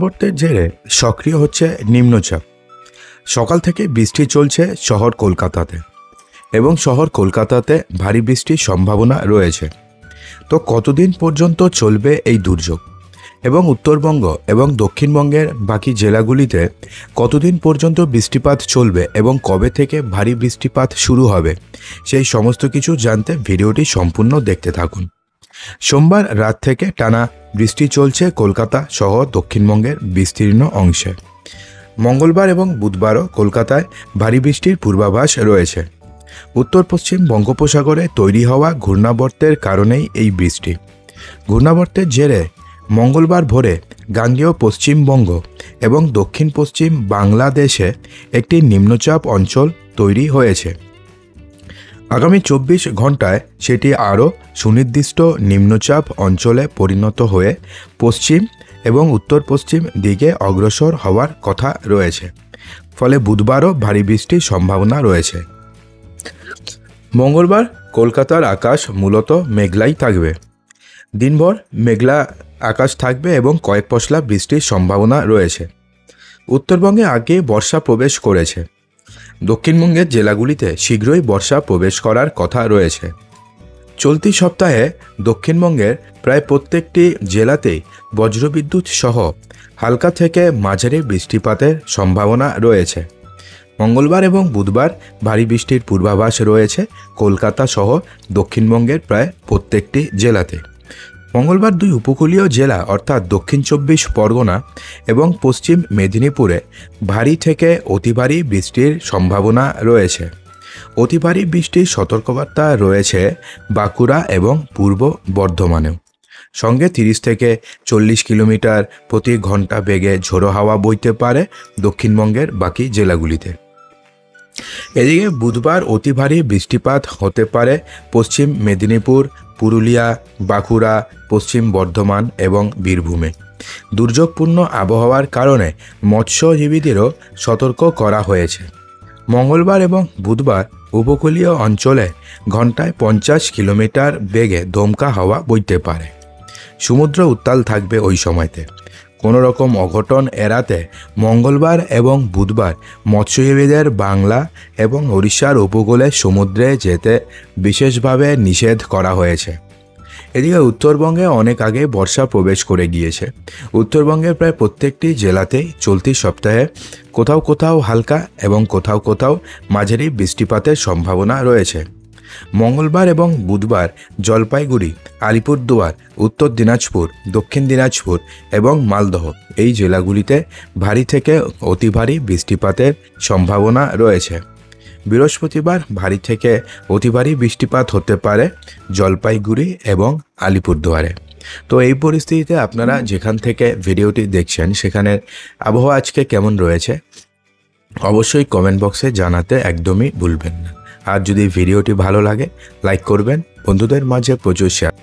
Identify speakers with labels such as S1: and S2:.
S1: ঘূর্ণাবর্তের জেরে সক্রিয় হচ্ছে নিম্নচাপ। সকাল থেকে বৃষ্টি চলছে শহর কলকাতাতে এবং শহর কলকাতাতে ভারী বৃষ্টির সম্ভাবনা রয়েছে। তো কতদিন পর্যন্ত চলবে এই দুর্যোগ এবং উত্তরবঙ্গ এবং দক্ষিণবঙ্গের বাকি জেলাগুলিতে কতদিন পর্যন্ত বৃষ্টিপাত চলবে এবং কবে থেকে ভারী বৃষ্টিপাত শুরু হবে, সেই সমস্ত কিছু জানতে ভিডিওটি সম্পূর্ণ দেখতে থাকুন। সোমবার রাত থেকে টানা বৃষ্টি চলছে কলকাতা সহ দক্ষিণবঙ্গের বিস্তীর্ণ অংশে। মঙ্গলবার এবং বুধবারও কলকাতায় ভারী বৃষ্টির পূর্বাভাস রয়েছে। উত্তর পশ্চিম বঙ্গোপসাগরে তৈরি হওয়া ঘূর্ণাবর্তের কারণেই এই বৃষ্টি। ঘূর্ণাবর্তের জেরে মঙ্গলবার ভোরে গাঙ্গেয় পশ্চিমবঙ্গ এবং দক্ষিণ পশ্চিম বাংলাদেশে একটি নিম্নচাপ অঞ্চল তৈরি হয়েছে। আগামী 24 ঘন্টায় সেটি আরও সুনির্দিষ্ট নিম্নচাপ অঞ্চলে পরিণত হয়ে পশ্চিম এবং উত্তর পশ্চিম দিকে অগ্রসর হওয়ার কথা রয়েছে। ফলে বুধবারও ভারী বৃষ্টির সম্ভাবনা রয়েছে। মঙ্গলবার কলকাতার আকাশ মূলত মেঘলাই থাকবে। দিনভর মেঘলা আকাশ থাকবে এবং কয়েক পশলা বৃষ্টির সম্ভাবনা রয়েছে। উত্তরবঙ্গে আগে বর্ষা প্রবেশ করেছে। দক্ষিণবঙ্গের জেলাগুলিতে শীঘ্রই বর্ষা প্রবেশ করার কথা রয়েছে। চলতি সপ্তাহে দক্ষিণবঙ্গের প্রায় প্রত্যেকটি জেলাতেই বজ্রবিদ্যুৎ সহ হালকা থেকে মাঝারি বৃষ্টিপাতের সম্ভাবনা রয়েছে। মঙ্গলবার এবং বুধবার ভারী বৃষ্টির পূর্বাভাস রয়েছে কলকাতা সহ দক্ষিণবঙ্গের প্রায় প্রত্যেকটি জেলাতে। মঙ্গলবার দুই উপকূলীয় জেলা অর্থাৎ দক্ষিণ 24 পরগনা এবং পশ্চিম মেদিনীপুরে ভারী থেকে অতি ভারী বৃষ্টির সম্ভাবনা রয়েছে। অতি ভারী বৃষ্টির সতর্কবার্তা রয়েছে বাঁকুড়া এবং পূর্ব বর্ধমানেও। সঙ্গে 30 থেকে 40 কিলোমিটার প্রতি ঘন্টা বেগে ঝোড়ো হাওয়া বইতে পারে দক্ষিণবঙ্গের বাকি জেলাগুলিতে। এদিকে বুধবার অতি ভারী বৃষ্টিপাত হতে পারে পশ্চিম মেদিনীপুর, পুরুলিয়া, বাঁকুড়া, পশ্চিম বর্ধমান এবং বীরভূমে। দুর্যোগপূর্ণ আবহাওয়ার কারণে মৎস্যজীবীদেরও সতর্ক করা হয়েছে। মঙ্গলবার এবং বুধবার উপকূলীয় অঞ্চলে ঘন্টায় 50 কিলোমিটার বেগে দমকা হাওয়া বইতে পারে। সমুদ্র উত্তাল থাকবে ওই সময়তে। কোনো রকম অঘটন এড়াতে মঙ্গলবার এবং বুধবার মৎস্যজীবীদের বাংলা এবং ওড়িশার উপকূলে সমুদ্রে যেতে বিশেষভাবে নিষেধ করা হয়েছে। এদিকে উত্তরবঙ্গে অনেক আগে বর্ষা প্রবেশ করে গিয়েছে। উত্তরবঙ্গের প্রায় প্রত্যেকটি জেলাতেই চলতি সপ্তাহে কোথাও কোথাও হালকা এবং কোথাও কোথাও মাঝারি বৃষ্টিপাতের সম্ভাবনা রয়েছে। মঙ্গলবার এবং বুধবার জলপাইগুড়ি, আলিপুরদুয়ার, উত্তর দিনাজপুর, দক্ষিণ দিনাজপুর এবং মালদহ এই জেলাগুলিতে ভারী থেকে অতি ভারী বৃষ্টিপাতের সম্ভাবনা রয়েছে। বৃহস্পতিবার ভারী থেকে অতি ভারী বৃষ্টিপাত হতে পারে জলপাইগুড়ি এবং আলিপুরদুয়ারে। তো এই পরিস্থিতিতে আপনারা যেখান থেকে ভিডিওটি দেখছেন সেখানের আবহাওয়া আজকে কেমন রয়েছে অবশ্যই কমেন্ট বক্সে জানাতে একদমই ভুলবেন না। আর যদি ভিডিওটি ভালো লাগে লাইক করবেন, বন্ধুদের মাঝে প্রচুর শেয়ার